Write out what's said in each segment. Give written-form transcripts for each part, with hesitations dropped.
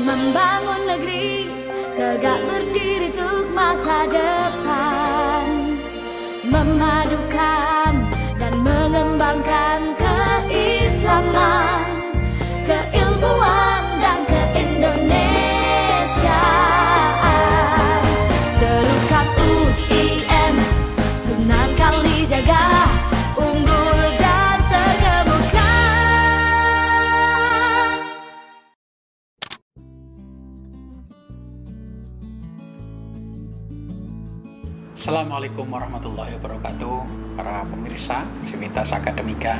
Membangun negeri tegak berdiri untuk masa depan, memadukan dan mengembangkan keislaman, keilmuan dan keindonesiaan. Serukan UIN, Sunan Kalijaga, unggul dan terkemuka. Assalamualaikum warahmatullahi wabarakatuh. Para pemirsa Civitas Akademika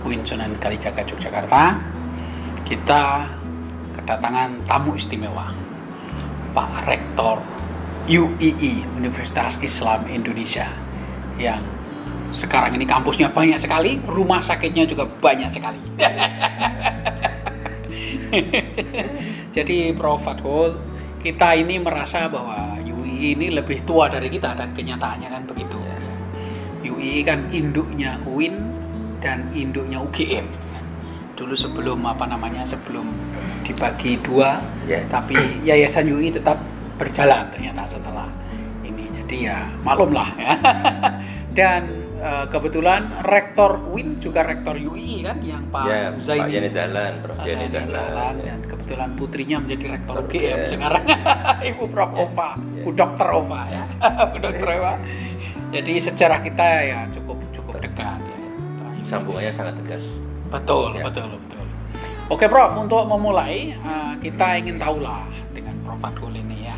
UIN Sunan Kalijaga Yogyakarta, kita kedatangan tamu istimewa, Pak Rektor UII Universitas Islam Indonesia, yang sekarang ini kampusnya banyak sekali, rumah sakitnya juga banyak sekali. Jadi Prof. Fathul, kita ini merasa bahwa UII ini lebih tua dari kita, dan kenyataannya kan begitu. UII kan induknya UIN dan induknya UGM. Dulu sebelum sebelum dibagi dua, tapi Yayasan UII tetap berjalan ternyata setelah ini. Jadi ya maklumlah ya. Dan kebetulan Rektor UIN juga Rektor UII kan, yang Pak Zaini, Pak Yani Dahlan, Prof. Yani Dahlan, dan kebetulan putrinya menjadi Rektor UGM sekarang, Ibu Prof. Ova, Bu Dokter Ova ya, Bu Dokter Ova. Jadi sejarah kita ya cukup dekat ya. Sambungannya sangat tegas. Betul. Oke Prof, untuk memulai kita ingin tahulah dengan Prof. Fathul ini ya.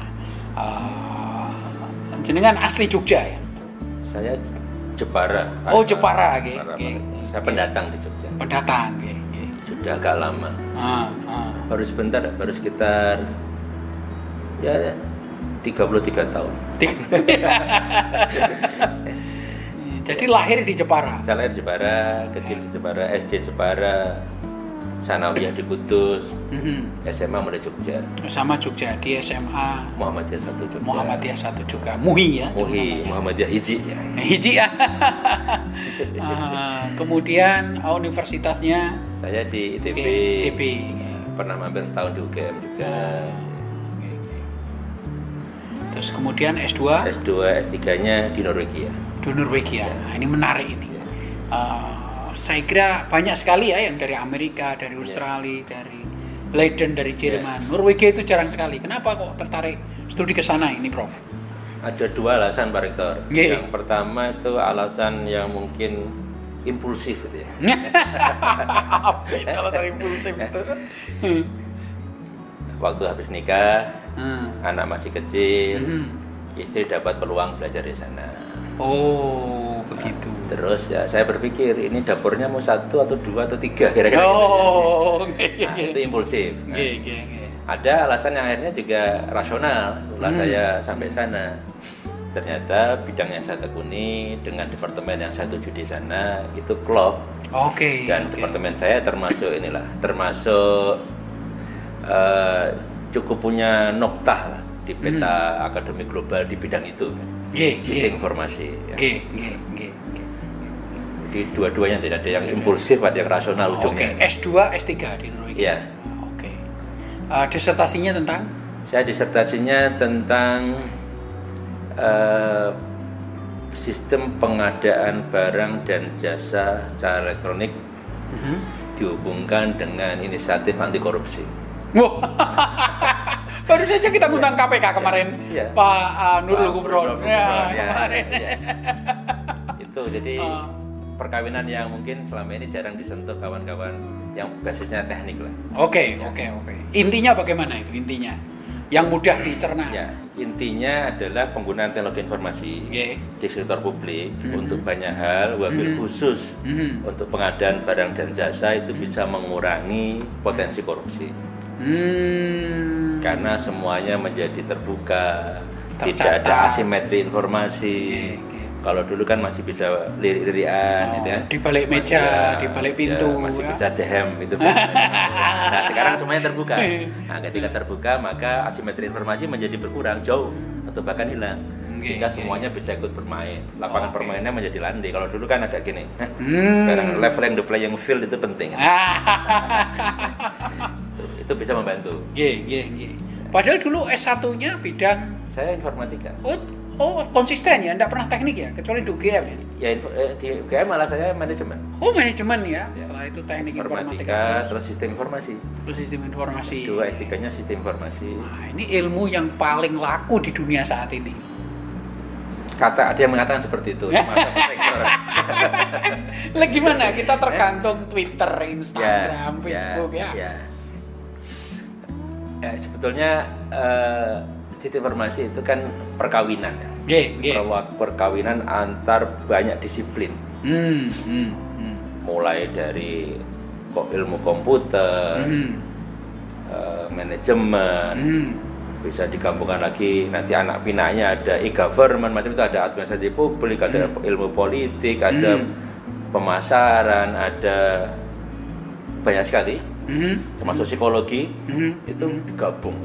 Jenengan asli Jogja ya? Saya Jepara. Oh Jepara, Saya pendatang di Jogja. Pendatang, Sudah agak lama. Baru sebentar, baru sekitar 33 tahun. Jadi lahir di Jepara. Saya lahir di Jepara, kecil di Jepara, SD Jepara, Sanawiyah di Kudus, SMA mulai Jogja. Sama Jogja di SMA Muhammadiyah 1 Jogja. Muhammadiyah 1 juga. MUHI ya. MUHI, Muhammadiyah Hiji ya. Hiji ya. Kemudian universitasnya saya di ITB. ITB. Pernah mampir setahun di UGM juga. Terus kemudian S2? S2, S3-nya di Norwegia. Di Norwegia. Nah, ini menarik ini. Saya kira banyak sekali ya yang dari Amerika, dari Australia, dari Leiden, dari Jerman. Norwegia itu jarang sekali. Kenapa kok tertarik studi ke sana ini, Prof? Ada dua alasan, Pak Rektor. Yang pertama itu alasan yang mungkin impulsif gitu ya. Alasan impulsif itu. Waktu habis nikah, anak masih kecil, istri dapat peluang belajar di sana. Oh, begitu. Terus ya saya berpikir ini dapurnya mau 1 atau 2 atau 3 kira-kira. Itu impulsif. Ada alasan yang akhirnya juga rasional. Setelah saya sampai sana, ternyata bidang yang saya tekuni dengan departemen yang saya tuju di sana itu klop. Dan departemen saya termasuk cukup punya noktah lah di peta akademik global di bidang itu. Sistem informasi. Jadi dua-duanya tidak ada yang impulsif, ada yang rasional ujungnya. S2, S3 di Norwegia. Disertasinya tentang? Saya disertasinya tentang sistem pengadaan barang dan jasa secara elektronik dihubungkan dengan inisiatif anti korupsi. Baru saja kita ngundang KPK kemarin, Pak Nurul Gubernur. Kemarin. Itu jadi perkawinan yang mungkin selama ini jarang disentuh kawan-kawan yang basisnya teknik lah. Oke. Intinya bagaimana itu intinya? Yang mudah dicerna. Ya, intinya adalah penggunaan teknologi informasi di sektor publik untuk banyak hal, wabil khusus untuk pengadaan barang dan jasa itu bisa mengurangi potensi korupsi. Karena semuanya menjadi terbuka, tidak ada asimetri informasi. Kalau dulu kan masih bisa lirik-lirikan, gitu ya. Di balik meja, di balik pintu, masih bisa dehem itu. Nah, sekarang semuanya terbuka. Nah, ketika terbuka maka asimetri informasi menjadi berkurang jauh atau bahkan hilang. sehingga semuanya bisa ikut bermain. Lapangan permainnya menjadi landai. Kalau dulu kan agak gini. Sekarang leveling the playing field itu penting. Itu bisa membantu. Padahal dulu S1-nya bidang saya informatika. Oh, konsisten ya, enggak pernah teknik ya, kecuali di UGM ya? Ya, di UGM malah saya manajemen. Oh, manajemen ya? Setelah itu teknik informatika, terus sistem informasi. Dua S3-nya sistem informasi. Nah, ini ilmu yang paling laku di dunia saat ini. Ada yang mengatakan seperti itu. Lah gimana? Kita tergantung Twitter, Instagram, Facebook ya. Ya, sebetulnya sistem informasi itu kan perkawinan ya. Perkawinan antar banyak disiplin. Mulai dari ilmu komputer, manajemen, bisa digabungkan lagi nanti anak pinanya ada e-government, macam itu, ada administrasi publik, ada ilmu politik, ada pemasaran, ada banyak sekali, termasuk psikologi, itu digabung.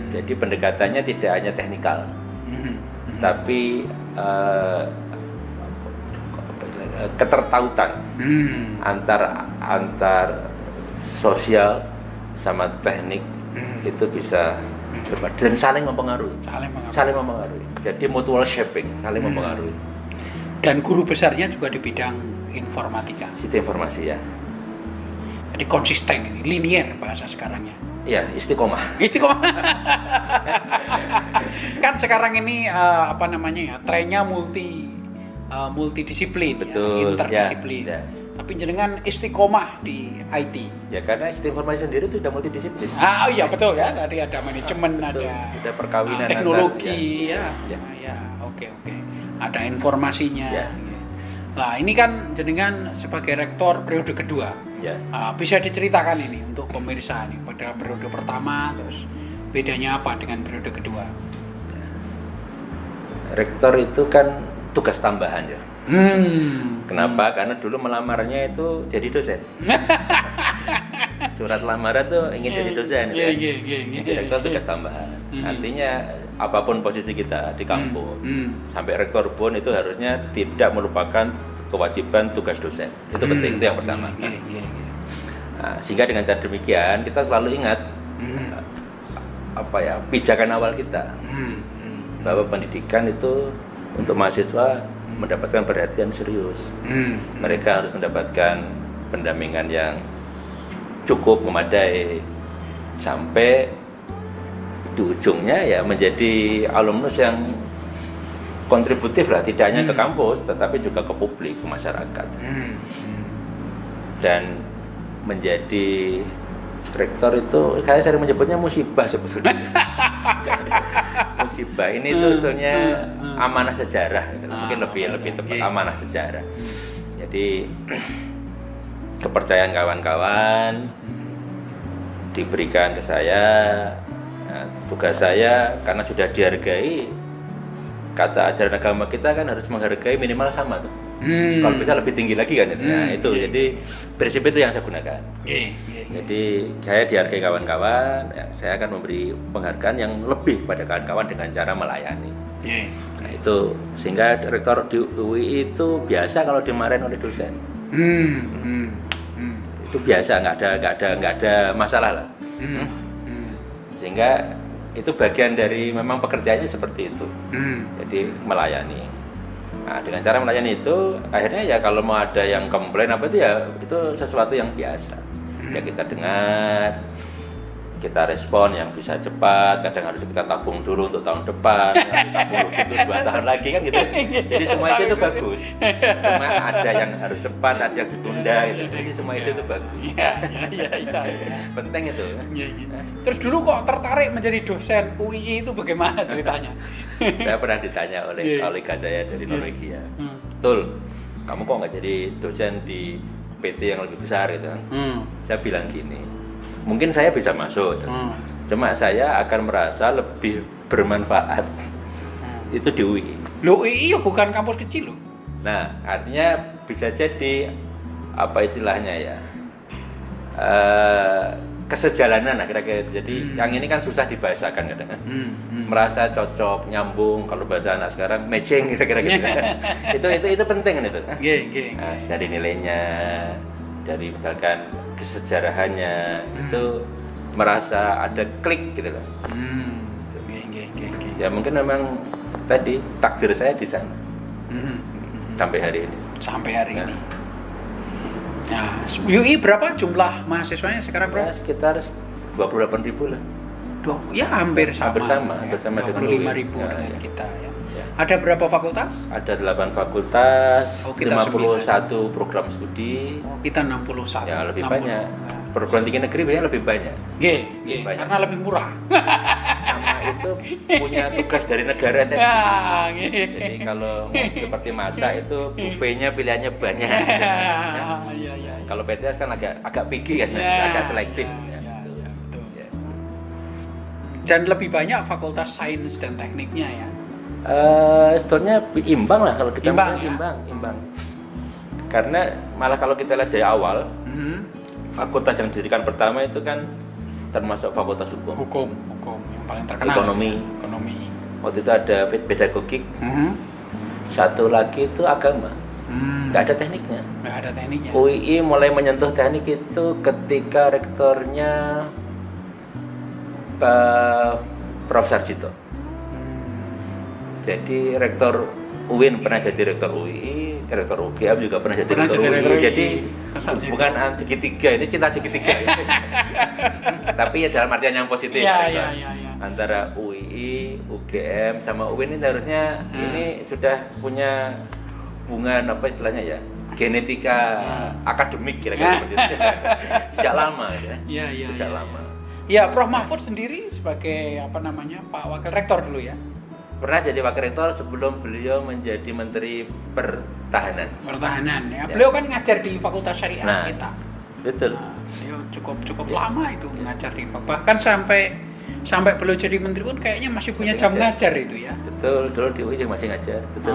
Jadi pendekatannya tidak hanya teknikal, tapi ketertautan antar sosial sama teknik itu bisa dan saling mempengaruhi. Jadi mutual shaping, saling mempengaruhi. Dan guru besarnya juga di bidang informatika. Sistem informasi ya. Jadi konsisten ini, linier bahasa sekarangnya. Ya, istiqomah. Kan sekarang ini trennya multidisiplin, betul, interdisiplin. Ya. Tapi jenengan istiqomah di IT. Ya, karena sistem informasi sendiri itu sudah multidisiplin. Oh iya betul ya, tadi ada manajemen, ada perkawinan, teknologi, oke. Ada informasinya. Ya. Nah, ini kan jenengan sebagai rektor periode kedua. Ya. Bisa diceritakan ini untuk pemirsa nih, pada periode pertama, terus bedanya apa dengan periode kedua? Rektor itu kan tugas tambahan ya. Kenapa? Karena dulu melamarnya itu jadi dosen. Surat lamaran tuh ingin jadi dosen. Rektor tugas tambahan. Artinya apapun posisi kita di kampus, sampai rektor pun itu harusnya tidak melupakan kewajiban tugas dosen. Itu penting, itu yang pertama. Nah, sehingga dengan cara demikian kita selalu ingat pijakan awal kita bahwa pendidikan itu untuk mahasiswa mendapatkan perhatian serius. Mereka harus mendapatkan pendampingan yang cukup, memadai, sampai di ujungnya ya menjadi alumnus yang kontributif lah, tidak hanya ke kampus tetapi juga ke publik, ke masyarakat. Dan menjadi rektor itu saya sering menyebutnya musibah sebetulnya. Musibah ini itu sebetulnya amanah sejarah, mungkin lebih tepat amanah sejarah. Jadi kepercayaan kawan-kawan diberikan ke saya. Nah, tugas saya karena sudah dihargai, kata ajaran agama kita kan harus menghargai minimal sama tuh. Kalau bisa lebih tinggi lagi kan itu. Nah, itu jadi prinsip itu yang saya gunakan. Jadi saya dihargai kawan-kawan, ya, saya akan memberi penghargaan yang lebih pada kawan-kawan dengan cara melayani. Nah, itu sehingga rektor di UI itu biasa kalau dimarahin oleh dosen. Itu biasa, nggak ada masalah lah. Sehingga itu bagian dari memang pekerjaannya seperti itu. Jadi melayani. Nah, dengan cara melayani itu akhirnya ya kalau mau ada yang komplain apa itu ya itu sesuatu yang biasa. Ya kita dengar, kita respon yang bisa cepat, kadang harus kita tabung dulu untuk tahun depan, tabung itu 2 tahun lagi kan gitu. Jadi semua itu bagus. Cuma ada yang harus cepat, ada yang ditunda gitu. Jadi semua itu bagus. Iya. Penting itu. Terus dulu kok tertarik menjadi dosen UI itu bagaimana ceritanya? Saya pernah ditanya oleh kolega saya dari Norwegia. Tul, kamu kok nggak jadi dosen di PT yang lebih besar gitu kan? Saya bilang gini, mungkin saya bisa masuk, cuma saya akan merasa lebih bermanfaat itu di UI. Loh, UI bukan kampus kecil loh. Nah, artinya bisa jadi apa istilahnya ya? kesejalanan lah kira-kira itu. Jadi yang ini kan susah dibahasakan kadang-kadang. Merasa cocok, nyambung, kalau bahasa anak sekarang matching kira-kira gitu. itu penting kan itu. Nah, dari nilainya, dari misalkan kesejarahannya itu merasa ada klik gitu loh. Ya mungkin memang tadi takdir saya di sana. Sampai hari ini. Ini. Nah, UI berapa jumlah mahasiswanya sekarang, Bro? Ya, sekitar 28.000 lah. Ya hampir sama. Hampir sama dengan 25.000 dengan kita ya. Ada berapa fakultas? Ada 8 fakultas, kita 51 program studi. Kita 61. Ya, lebih banyak. Perguruan tinggi negeri biasanya lebih banyak. Karena lebih murah. Sama itu punya tugas dari negara tadi. Jadi kalau seperti masa itu buffetnya pilihannya banyak. Kalau PTS kan agak picky kan, agak selektif. Dan lebih banyak fakultas sains dan tekniknya ya. Sebetulnya imbang lah kalau kita imbang. Karena malah kalau kita lihat dari awal, fakultas yang didirikan pertama itu kan termasuk fakultas hukum yang paling terkenal. Ekonomi. Waktu itu ada pedagogik. Satu lagi itu agama. Nggak ada tekniknya. UII mulai menyentuh teknik itu ketika rektornya Prof. Sarjito. Jadi rektor UIN pernah jadi rektor UI, rektor UGM juga pernah jadi rektor UI. Jadi bukan segitiga, ini cinta segitiga. Tapi ya dalam artian yang positif. Antara UI, UGM sama UIN ini harusnya ini sudah punya hubungan apa istilahnya ya, genetika akademik kira-kira seperti itu. Sejak lama ya. Sejak lama. Ya, Prof. Mahfud sendiri sebagai Pak Wakil Rektor dulu ya. Pernah jadi wakil rektor sebelum beliau menjadi Menteri Pertahanan ya. Beliau kan ngajar di Fakultas Syariah kita. Betul. Beliau cukup lama itu mengajar di bahkan sampai beliau jadi menteri pun kayaknya masih punya jam ngajar itu ya. Betul, dulu di UI masih ngajar. Betul.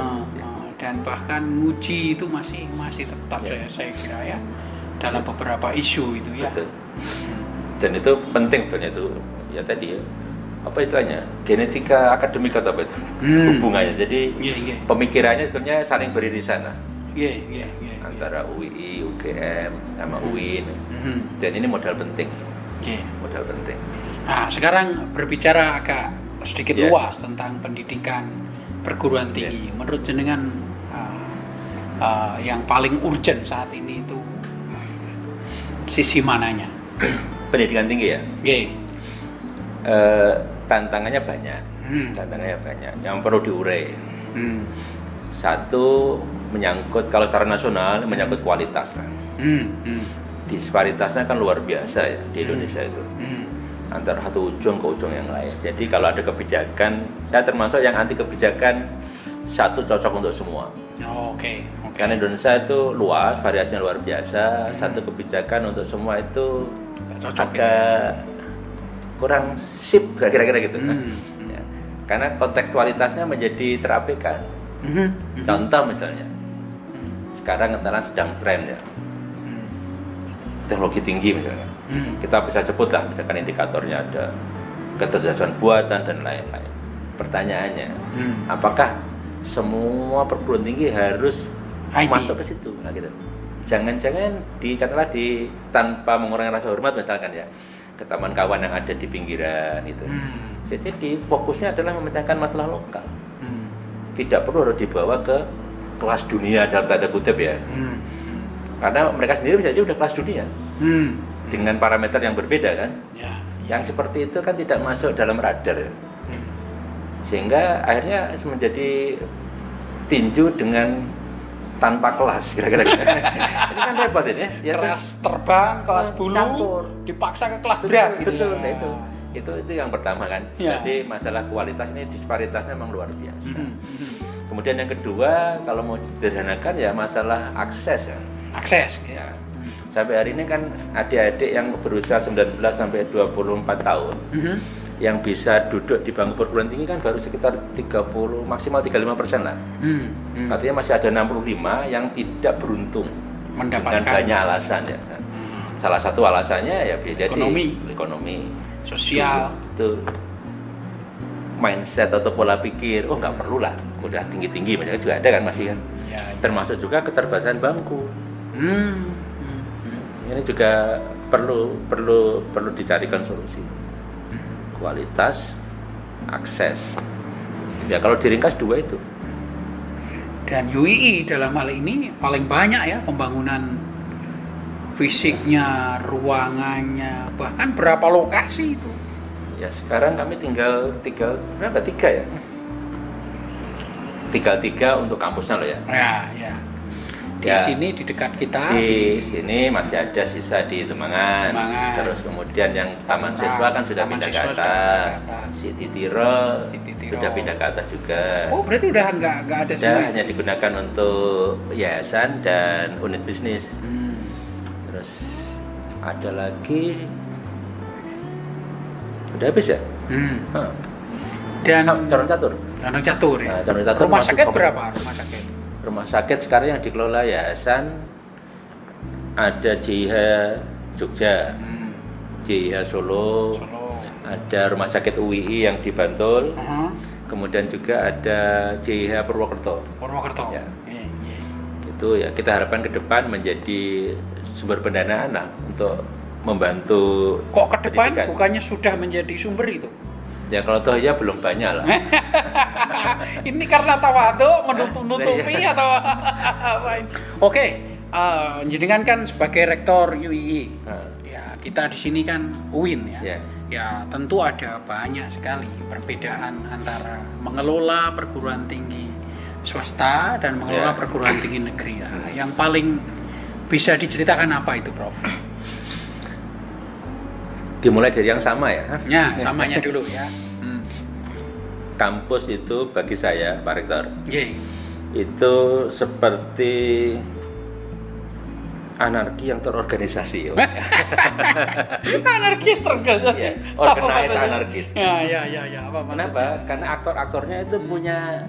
Dan bahkan nguji itu masih tetap saya kira ya dalam beberapa isu itu ya. Betul. Dan itu penting sebenarnya itu ya tadi ya. Apa istilahnya, genetika akademik atau apa itu hubungannya. Jadi pemikirannya sebenarnya saling beririsan lah. Antara UI, UGM, sama UIN. Dan ini modal penting. Modal penting. Nah, sekarang berbicara agak sedikit luas tentang pendidikan perguruan tinggi. Menurut jenengan yang paling urgent saat ini itu sisi mananya? Pendidikan tinggi ya? Tantangannya banyak. Yang perlu diurai. Satu menyangkut kalau secara nasional menyangkut kualitas kan. Disparitasnya kan luar biasa ya di Indonesia itu. Antara satu ujung ke ujung yang lain. Jadi kalau ada kebijakan, saya termasuk yang anti kebijakan satu cocok untuk semua. Karena Indonesia itu luas, variasinya luar biasa. Satu kebijakan untuk semua itu agak kurang sip kira-kira gitu kan. Karena kontekstualitasnya menjadi terabaikan. Contoh misalnya sekarang sedang tren ya teknologi tinggi misalnya. Kita bisa sebut lah misalkan indikatornya ada kecerdasan buatan dan lain-lain. Pertanyaannya apakah semua perguruan tinggi harus masuk ke situ? Nah, gitu. Jangan-jangan katakanlah tanpa mengurangi rasa hormat misalkan ya ke taman kawan yang ada di pinggiran itu. Jadi fokusnya adalah memecahkan masalah lokal. Tidak perlu harus dibawa ke kelas dunia dalam tanda kutip ya. Karena mereka sendiri bisa aja udah kelas dunia. Dengan parameter yang berbeda kan. Yang seperti itu kan tidak masuk dalam radar. Sehingga akhirnya menjadi tinju dengan tanpa kelas kira-kira. Ini kan repot ini ya. Kelas terbang, kelas bulu dipaksa ke kelas berat gitu. Betul, itu yang pertama kan. Jadi masalah kualitas ini disparitasnya memang luar biasa. Kemudian yang kedua kalau mau sederhanakan ya masalah akses ya. Ya. Sampai hari ini kan adik-adik yang berusia 19 sampai 24 tahun yang bisa duduk di bangku perguruan tinggi kan baru sekitar 30 maksimal 35% lah. Artinya masih ada 65 yang tidak beruntung dengan banyak alasan ya. salah satu alasannya ya bisa jadi ekonomi sosial itu mindset atau pola pikir nggak perlu lah udah tinggi misalnya juga ada kan masih kan ya. Termasuk juga keterbatasan bangku ini juga perlu dicarikan solusi kualitas akses ya kalau diringkas dua itu. Dan UII dalam hal ini paling banyak ya pembangunan fisiknya, ruangannya, bahkan berapa lokasi itu. Ya sekarang kami tinggal tiga ya? Tiga untuk kampusnya loh ya. Ya. Di sini di dekat kita. Di sini masih ada sisa di Temangan. Terus kemudian yang taman siswa kan sudah pindah ke atas. Di Titiro sudah pindah ke atas juga. Oh berarti udah nggak ada semua. Hanya digunakan untuk yayasan dan unit bisnis. Terus ada lagi. Udah habis ya? Dan Condong Catur ya. Condong Catur. Rumah sakit berapa? Rumah sakit sekarang yang dikelola yayasan ada JIH Jogja, JIH Solo, ada rumah sakit UII yang di Bantul, kemudian juga ada JIH Purwokerto. Ya. Itu ya kita harapkan ke depan menjadi sumber pendanaan lah untuk membantu. Kok ke depan pendidikan. Bukannya sudah menjadi sumber itu? Ya kalau toh ya belum banyak lah. Ini karena tawadu menutupi atau apa? Oke, jenengan kan sebagai rektor UII. Ya, kita di sini kan UIN ya. Ya, tentu ada banyak sekali perbedaan antara mengelola perguruan tinggi swasta dan mengelola perguruan tinggi negeri. Ya. Yang paling bisa diceritakan apa itu, Prof? Dimulai dari yang sama ya? Ya, samanya dulu ya. Kampus itu bagi saya, Pak Rektor, itu seperti anarki yang terorganisasi. Anarki terorganisasi. Organize anarkis. Ya. Apa maksudnya? Kenapa? Karena aktor-aktornya itu punya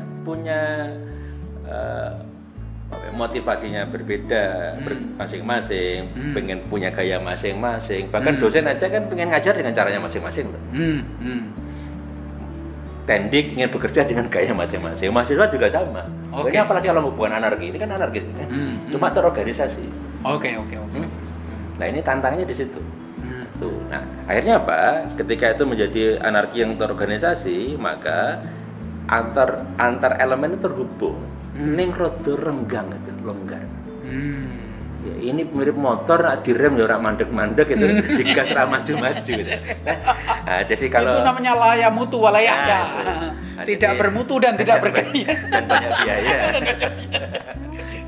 motivasinya berbeda masing-masing, pengen punya gaya masing-masing. Bahkan dosen aja kan pengen ngajar dengan caranya masing-masing. Tendik ingin bekerja dengan gaya masing-masing. Mahasiswa juga sama. Ini apalagi kalau bukan anarki, ini kan anarkis, cuma terorganisasi. Oke. Nah ini tantangannya di situ. Tuh. Nah akhirnya apa? Ketika itu menjadi anarki yang terorganisasi, maka antar elemen itu terhubung. Ning rada renggang itu, longgar. Ya, ini mirip motor, direm ya ora mandek-mandek itu, digas ra maju-maju gitu. Nah, jadi kalau itu namanya laya mutu walayahya. Tidak bermutu dan tidak bergaya dan banyak biaya.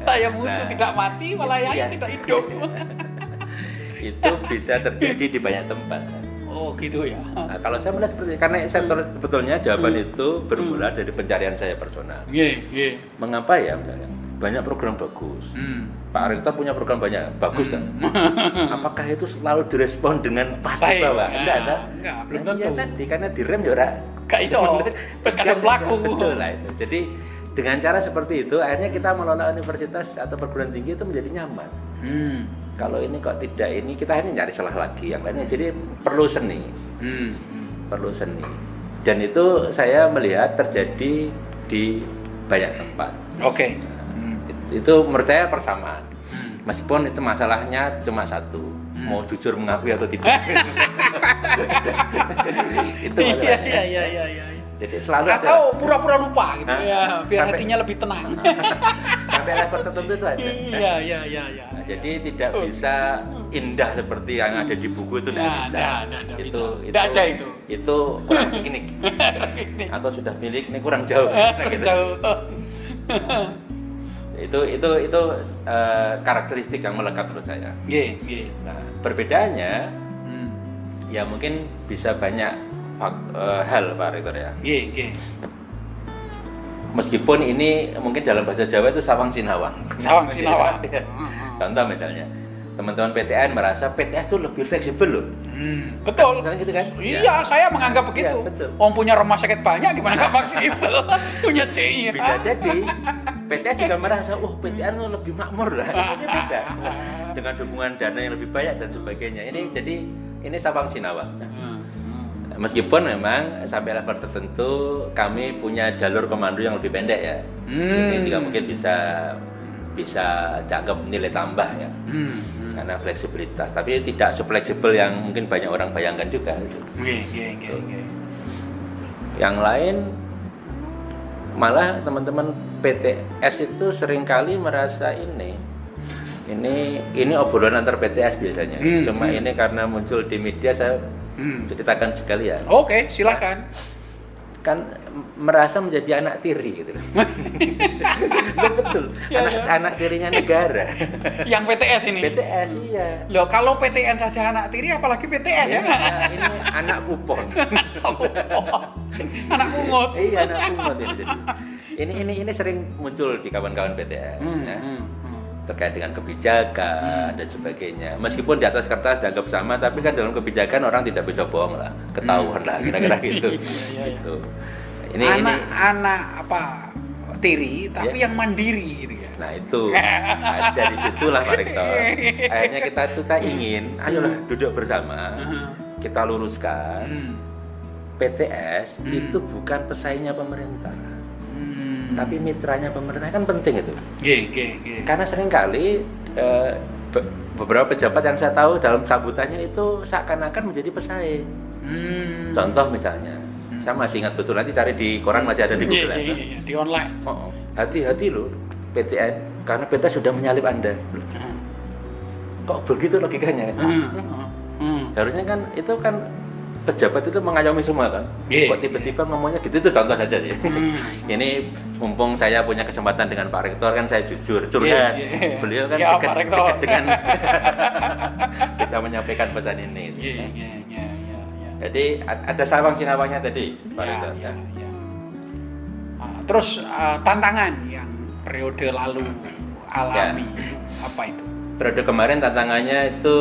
Laya mutu tidak mati, walayahya tidak hidup. Itu bisa terjadi di banyak tempat. Oh gitu ya. Nah, kalau saya melihat seperti karena sebetulnya jawaban itu bermula dari pencarian saya personal. Mengapa ya misalnya banyak program bagus. Pak Rektor punya program banyak bagus kan. Apakah itu selalu direspon dengan pasti bahwa enggak, belum tentu. Ya tadi karena direm ya ora gak iso. Wis kadang pelaku. Betul lah itu. Jadi dengan cara seperti itu akhirnya kita mengelola universitas atau perguruan tinggi itu menjadi nyaman. Kalau ini kok tidak ini kita akhirnya nyari salah lagi yang lainnya. Jadi perlu seni. Perlu seni. Dan itu saya melihat terjadi di banyak tempat. Itu menurut saya persamaan. Meskipun itu masalahnya cuma satu, mau jujur mengakui atau tidak. Itu Iya. Jadi selalu atau pura-pura lupa gitu ya, biar hatinya lebih tenang. Sampai level tertentu itu ada. Iya. Nah, jadi tidak bisa indah seperti yang ada di buku itu tidak bisa. Itu kurang piknik. Atau sudah milik ini kurang jauh. Itu karakteristik yang melekat menurut saya. Nah, perbedaannya ya mungkin bisa banyak hal Pak Rektor ya. Meskipun ini mungkin dalam bahasa Jawa itu sawang sinawang. Contoh misalnya teman-teman PTN merasa PTS itu lebih fleksibel loh. Betul. Gitu kan? Iya, saya menganggap begitu. Om punya rumah sakit banyak gimana nggak fleksibel? Punya CI. Bisa jadi. PTS juga merasa, PTN lebih makmur lah. Ini beda. Dengan dukungan dana yang lebih banyak dan sebagainya. Ini Sabang Sinawang. Meskipun memang sampai level tertentu kami punya jalur komando yang lebih pendek ya. Ini juga mungkin bisa dianggap nilai tambah ya. Karena fleksibilitas, tapi tidak sefleksibel yang mungkin banyak orang bayangkan juga. Yang lain malah teman-teman PTS itu seringkali merasa ini obrolan antar PTS biasanya. Cuma ini karena muncul di media saya ceritakan sekalian. Oke, silakan. Kan merasa menjadi anak tiri gitu. Betul. Anak tirinya negara. Yang PTS ini. PTS iya. Loh, kalau PTN saja anak tiri apalagi PTS ya? Ini anak kupon. Anak pungut. Iya, anak pungut ini. Ini sering muncul di kawan-kawan PTS ya. Terkait dengan kebijakan dan sebagainya. Meskipun di atas kertas dianggap sama, tapi kan dalam kebijakan orang tidak bisa bohong lah, ketahuan lah kira-kira gitu. Gitu. Ini anak apa tiri tapi yang mandiri gitu ya. Nah itu dari situlah Pak Rektor. Akhirnya kita ingin, ayolah duduk bersama, kita luruskan PTS itu bukan pesaingnya pemerintah. Tapi mitranya pemerintah kan penting itu. Karena seringkali beberapa pejabat yang saya tahu dalam sambutannya itu seakan-akan menjadi pesaing. Contoh misalnya, saya masih ingat betul, nanti cari di koran masih ada di Google. Di online. Hati-hati loh PTN, karena PTN sudah menyalip Anda. Kok begitu logikanya? Harusnya kan itu kan pejabat itu mengayomi semua kan. Kok tiba-tiba ngomongnya gitu, itu contoh saja sih. Ini mumpung saya punya kesempatan dengan Pak Rektor kan saya jujur curhat. Beliau kan dekat dengan kita menyampaikan pesan ini. Jadi ada Sabang Sinawangnya tadi Pak Rektor. Terus tantangan yang periode lalu alami apa itu? Periode kemarin tantangannya itu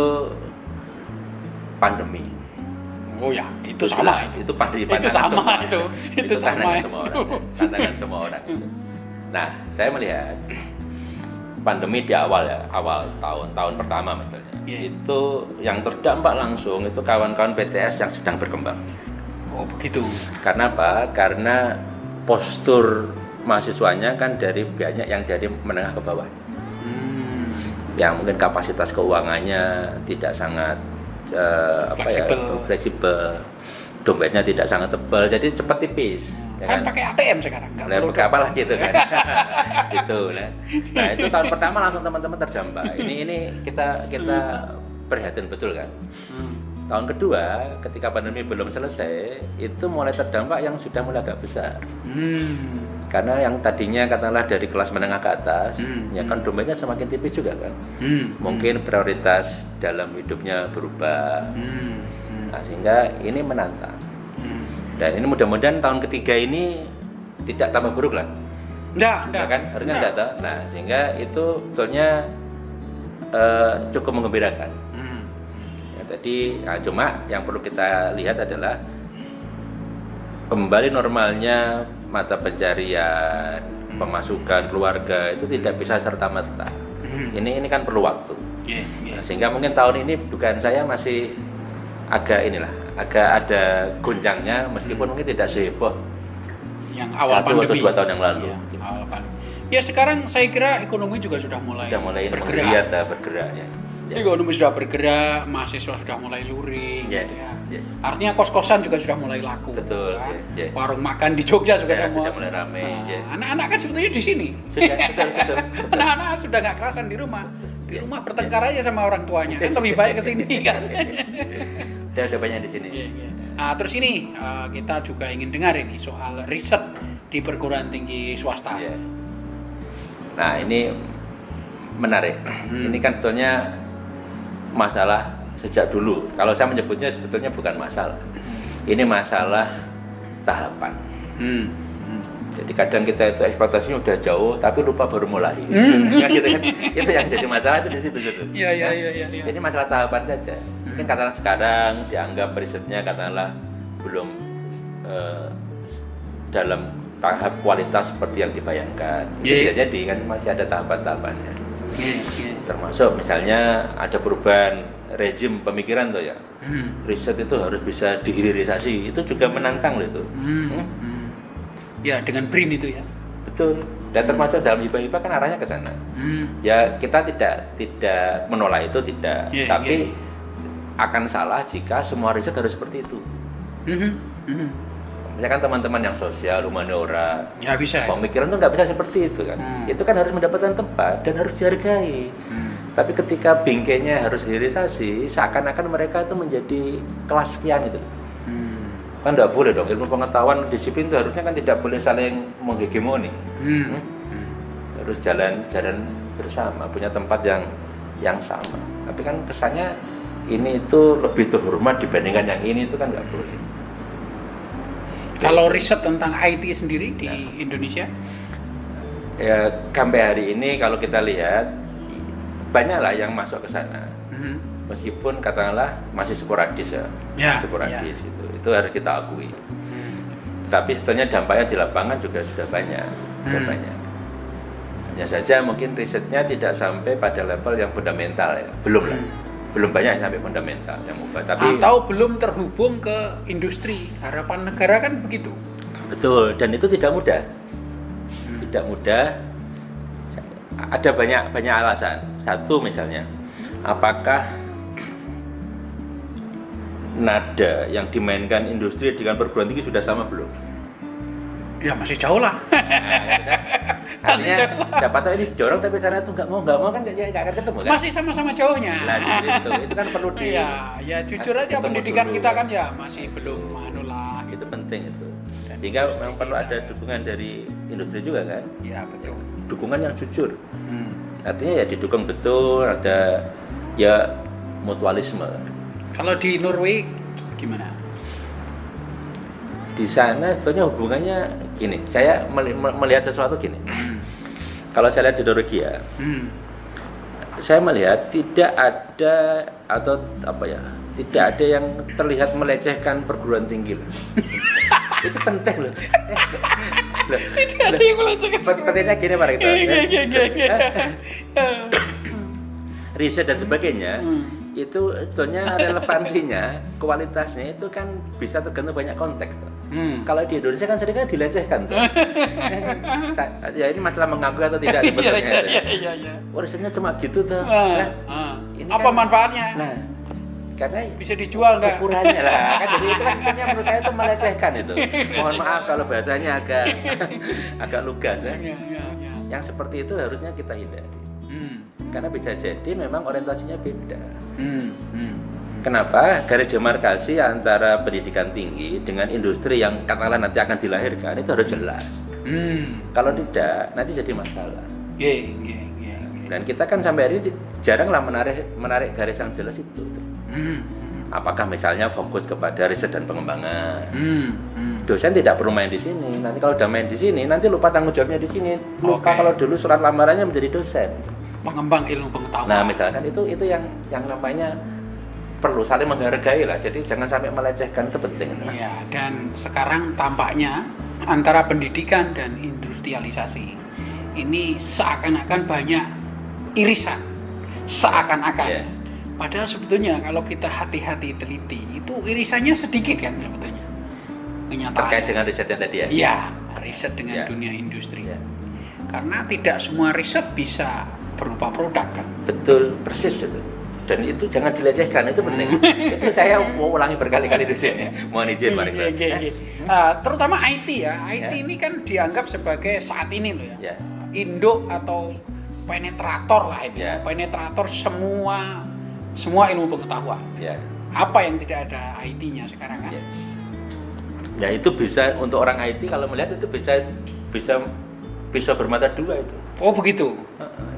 pandemi. Oh ya, itu sama. Itu pandemi. Itu sama itu. Itu sama. Tantangan semua orang. Nah, saya melihat pandemi di awal tahun pertama misalnya. Itu yang terdampak langsung itu kawan-kawan PTS yang sedang berkembang. Oh, begitu. Karena apa? Karena postur mahasiswanya kan dari banyak yang dari menengah ke bawah. Yang mungkin kapasitas keuangannya tidak sangat fleksibel, dompetnya tidak sangat tebal, jadi cepat tipis. Ya kan pakai ATM sekarang. Pakai apalah gitu kan. Gitu lah. Nah itu tahun pertama langsung teman-teman terdampak. Ini kita perhatian betul kan. Tahun kedua ketika pandemi belum selesai itu mulai terdampak yang sudah mulai agak besar. Karena yang tadinya katakanlah dari kelas menengah ke atas, ya kan dompetnya semakin tipis juga kan. Mungkin prioritas dalam hidupnya berubah. Nah, sehingga ini menantang. Dan ini mudah-mudahan tahun ketiga ini tidak tambah buruk lah. Enggak kan? Harusnya enggak tahu. Nah, sehingga itu sebetulnya cukup menggembirakan. Ya, tadi cuma yang perlu kita lihat adalah kembali normalnya mata pencarian, pemasukan keluarga itu tidak bisa serta-merta. Ini kan perlu waktu. Nah, sehingga mungkin tahun ini dugaan saya masih agak ada gonjangnya, meskipun mungkin tidak seheboh yang awal pandemi 2 tahun yang lalu. Awal pandemi. Ya sekarang saya kira ekonomi juga sudah mulai bergerak. Ya. Ekonomi sudah bergerak, mahasiswa sudah mulai luring. Artinya kos-kosan juga sudah mulai laku. Betul. Kan? Warung makan di Jogja sudah mulai ramai. Anak-anak kan sebetulnya di sini. Betul. Anak-anak sudah nggak kerasan di rumah. Di rumah bertengkar aja sama orang tuanya. Kan lebih baik ke sini kan. Udah banyak di sini. Nah, terus ini kita juga ingin dengar ini soal riset di perguruan tinggi swasta. Nah, ini menarik. Ini kan sebetulnya masalah sejak dulu. Kalau saya menyebutnya sebetulnya bukan masalah. Ini masalah tahapan. Jadi kadang kita itu ekspektasinya udah jauh, tapi lupa baru mulai. Gitu kan? Itu yang jadi masalah itu di situ. Iya. Jadi masalah tahapan saja. Mungkin katakanlah sekarang dianggap risetnya katakanlah belum dalam tahap kualitas seperti yang dibayangkan. Itu bisa jadi kan masih ada tahapan-tahapannya. Termasuk misalnya ada perubahan rezim pemikiran tuh ya. Riset itu harus bisa dihilirisasi. Itu juga menantang loh itu. Ya, dengan BRIN itu ya. Betul. Dan termasuk dalam hibah-hibah kan arahnya ke sana. Ya kita tidak menolak itu, tidak. Tapi akan salah jika semua riset harus seperti itu. Misalkan teman-teman yang sosial, humaniora, ya bisa. Pemikiran tuh nggak bisa seperti itu kan. Itu kan harus mendapatkan tempat dan harus dihargai. Tapi ketika bingkainya harus hilirisasi, seakan-akan mereka itu menjadi kelas sekian itu. Kan nggak boleh dong, ilmu pengetahuan disiplin itu harusnya kan tidak boleh saling menghegemoni. Harus jalan bersama, punya tempat yang sama. Tapi kan kesannya ini itu lebih terhormat dibandingkan yang ini, itu kan nggak boleh. Kalau riset tentang IT sendiri di Indonesia? Ya, sampai hari ini kalau kita lihat banyaklah yang masuk ke sana. Meskipun katakanlah masih sporadis ya. Sporadis itu harus kita akui. Tapi sebetulnya dampaknya di lapangan juga sudah banyak. Hanya saja mungkin risetnya tidak sampai pada level yang fundamental ya. Belum banyak sampai fundamental yang mubah. Tapi atau belum terhubung ke industri. Harapan negara kan begitu. Betul, dan itu tidak mudah. Tidak mudah. Ada banyak alasan. Satu misalnya, apakah nada yang dimainkan industri dengan perguruan tinggi sudah sama belum? Ya masih jauh lah. Artinya siapa tahu ini dorong tapi sana itu nggak mau kan nggak akan ketemu kan? Masih sama-sama jauhnya. Nah, itu kan perlu di. Ya jujur aja pendidikan dulu. Kita kan ya masih belum lah. Itu penting itu. Sehingga memang perlu ada dukungan dari industri juga kan? Ya betul. Dukungan yang jujur. Artinya ya didukung betul, ada ya mutualisme. Kalau di Norway gimana? Di sana sebetulnya hubungannya gini, saya melihat sesuatu gini. Kalau saya lihat di Norwegia, saya melihat tidak ada atau tidak ada yang terlihat melecehkan perguruan tinggi. Itu penting loh. Tidak ada yang melecehkan. Pentingnya gini Pak Rito. Riset dan sebagainya. Itu sebetulnya relevansinya, kualitasnya itu kan bisa tergantung banyak konteks. Kalau di Indonesia kan seringkali dilecehkan. Ya ini masalah mengaku atau tidak sebetulnya. Risetnya cuma gitu tuh. Apa manfaatnya? Nah, karena bisa dijual nggak? Ukurannya lah. Kan jadi itu kan menurut saya itu melecehkan itu. Mohon maaf kalau bahasanya agak lugas ya. Yang seperti itu harusnya kita hindari. Karena bisa jadi memang orientasinya beda. Kenapa? Garis demarkasi antara pendidikan tinggi dengan industri yang katakanlah nanti akan dilahirkan itu harus jelas. Kalau tidak, nanti jadi masalah. Dan kita kan sampai hari ini jaranglah menarik garis yang jelas itu. Apakah misalnya fokus kepada riset dan pengembangan? Dosen tidak perlu main di sini. Nanti kalau udah main di sini, nanti lupa tanggung jawabnya di sini. Lupa kalau dulu surat lamarannya menjadi dosen. Mengembang ilmu pengetahuan. Nah, misalkan itu yang namanya perlu saling menghargai lah. Jadi jangan sampai melecehkan, itu penting. Iya, dan sekarang tampaknya antara pendidikan dan industrialisasi ini seakan-akan banyak irisan. Seakan-akan. Padahal sebetulnya kalau kita hati-hati teliti, itu irisannya sedikit kan sebetulnya. Kenyataannya. Terkait dengan risetnya tadi ya? Iya, riset dengan dunia industri. Karena tidak semua riset bisa berupa produk kan. Betul, persis itu. Dan itu jangan dilecehkan, itu penting. Itu saya mau ulangi berkali-kali di sini. Mohon izin Pak Iqbal. Terutama IT ya. IT ini kan dianggap sebagai saat ini loh ya. Induk atau penetrator lah itu. Penetrator semua ilmu pengetahuan. Apa yang tidak ada IT-nya sekarang kan? Ya itu bisa untuk orang IT kalau melihat itu bisa bermata dua itu. Oh begitu.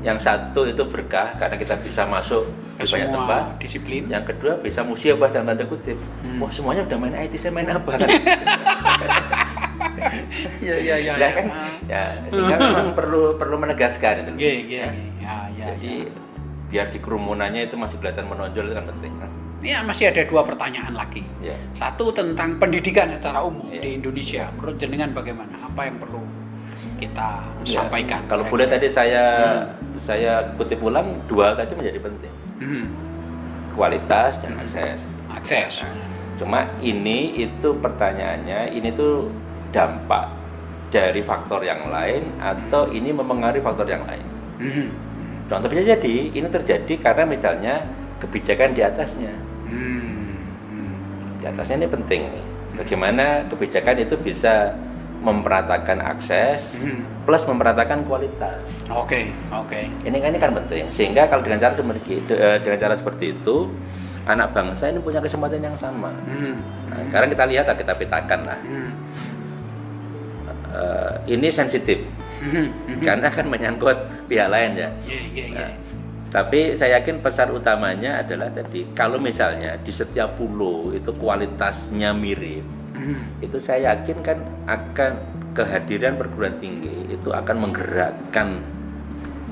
Yang satu itu berkah karena kita bisa masuk ke banyak tempat. Disiplin. Yang kedua bisa musibah dalam tanda kutip. Wah semuanya udah main IT, saya main apa kan? Ya kan? Sehingga memang perlu menegaskan itu. Jadi biar di kerumunannya itu masih kelihatan menonjol, itu kan penting. Ini masih ada 2 pertanyaan lagi. Ya. Satu tentang pendidikan secara umum Ya. di Indonesia. Menurut jenengan bagaimana? Apa yang perlu kita sampaikan? Kalau boleh tadi saya kutip ulang 2 tadi menjadi penting. Kualitas dan akses. Akses. Cuma itu pertanyaannya, ini tuh dampak dari faktor yang lain atau ini memengaruhi faktor yang lain. Contoh bisa jadi ini terjadi karena misalnya kebijakan di atasnya. Di atasnya ini penting nih. Bagaimana kebijakan itu bisa memperatakan akses plus memperatakan kualitas. Oke. Ini kan penting. Sehingga kalau dengan cara seperti itu, anak bangsa ini punya kesempatan yang sama. Nah, sekarang kita lihat, kita petakan lah. Ini sensitif karena kan menyangkut pihak lain ya. Nah, tapi saya yakin pesan utamanya adalah tadi, kalau misalnya di setiap pulau itu kualitasnya mirip, itu saya yakin kan akan kehadiran perguruan tinggi itu akan menggerakkan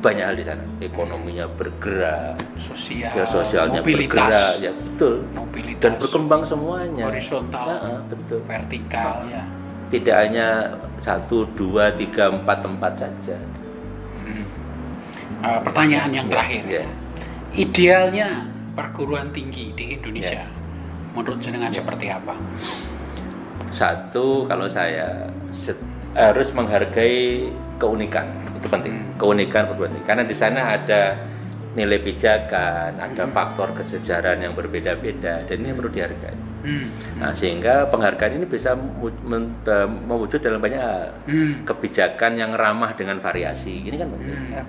banyak hal di sana. Ekonominya bergerak, sosialnya mobilitas, bergerak, ya betul. Mobilitas, dan berkembang semuanya. Horizontal, betul. Vertikal, ya. Tidak hanya 1, 2, 3, 4 tempat saja. Pertanyaan yang terakhir. Ya. Idealnya perguruan tinggi di Indonesia, menurut jenengan seperti apa? Satu, kalau saya harus menghargai keunikan, itu penting. Keunikan perguruan tinggi, karena di sana ada nilai pijakan, ada faktor kesejaraan yang berbeda-beda, dan ini perlu dihargai. Nah, sehingga penghargaan ini bisa mewujud dalam banyak hal. Kebijakan yang ramah dengan variasi, ini kan penting.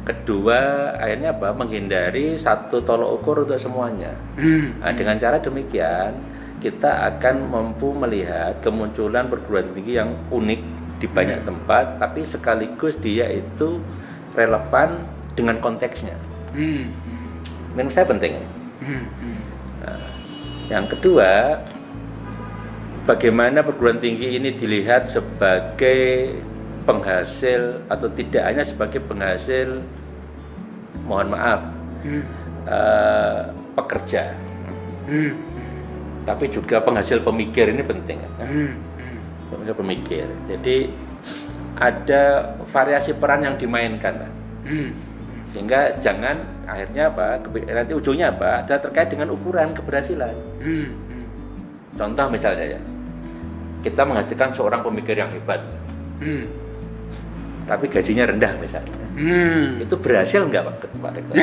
Kedua, akhirnya menghindari satu tolok ukur untuk semuanya. Nah, dengan cara demikian kita akan mampu melihat kemunculan perguruan tinggi yang unik di banyak tempat, tapi sekaligus dia itu relevan dengan konteksnya. Menurut saya penting. Nah, yang kedua, bagaimana perguruan tinggi ini dilihat sebagai penghasil atau tidak hanya sebagai penghasil, mohon maaf, pekerja, tapi juga penghasil pemikir, ini penting. Penghasil pemikir. Jadi ada variasi peran yang dimainkan, sehingga jangan akhirnya nanti ujungnya ada terkait dengan ukuran keberhasilan. Contoh misalnya ya, kita menghasilkan seorang pemikir yang hebat, tapi gajinya rendah misalnya, itu berhasil nggak Pak Rektor?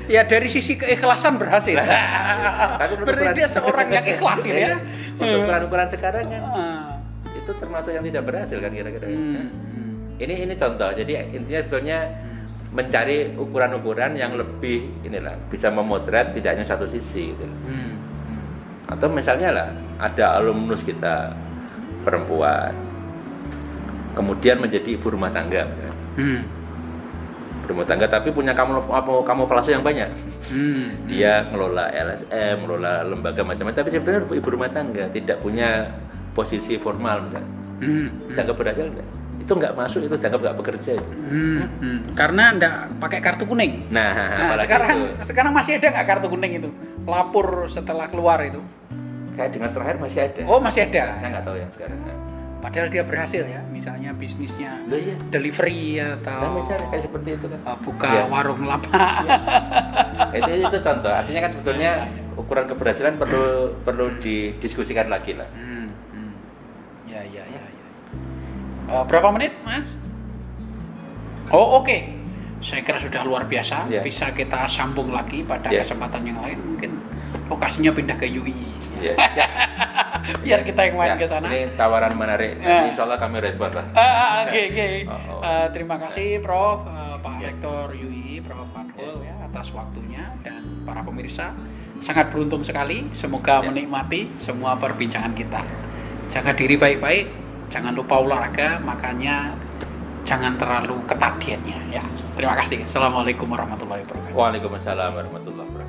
Ya dari sisi keikhlasan berhasil. Tapi berarti dia seorang yang ikhlas ya. Untuk ukuran-ukuran sekarang kan itu termasuk yang tidak berhasil kan kira-kira. Ini contoh. Jadi intinya sebetulnya mencari ukuran-ukuran yang lebih bisa memotret tidak hanya satu sisi gitu. Atau misalnya lah ada alumnus kita perempuan kemudian menjadi ibu rumah tangga, rumah tangga tapi punya kamuflase yang banyak. Dia ngelola LSM, ngelola lembaga macam-macam, tapi sebenarnya ibu rumah tangga, tidak punya posisi formal misalnya. Dianggap berhasil enggak? Itu nggak masuk, itu dianggap nggak bekerja itu. Karena nggak pakai kartu kuning. Nah sekarang masih ada nggak kartu kuning itu? Lapor setelah keluar itu? Kayak dengan terakhir masih ada. Oh masih ada. Saya nggak tahu yang sekarang. Padahal dia berhasil ya, misalnya bisnisnya delivery atau misalnya kayak seperti itu kan. Buka warung lapak. Itu contoh. Artinya kan sebetulnya ukuran keberhasilan perlu didiskusikan lagi lah. Ya. Berapa menit, Mas? Oh, oke. Saya kira sudah luar biasa. Bisa kita sambung lagi pada kesempatan yang lain. Mungkin lokasinya pindah ke UI. Biar kita yang main ke sana. Ini tawaran menarik. Insya Allah kami respon lah. Oke. Terima kasih Prof. Pak Rektor UI, Prof. Fathul atas waktunya, dan para pemirsa sangat beruntung sekali. Semoga menikmati semua perbincangan kita. Jaga diri baik-baik, jangan lupa olahraga, makanya jangan terlalu ketat dietnya ya. Terima kasih. Assalamualaikum warahmatullahi wabarakatuh. Waalaikumsalam warahmatullahi wabarakatuh.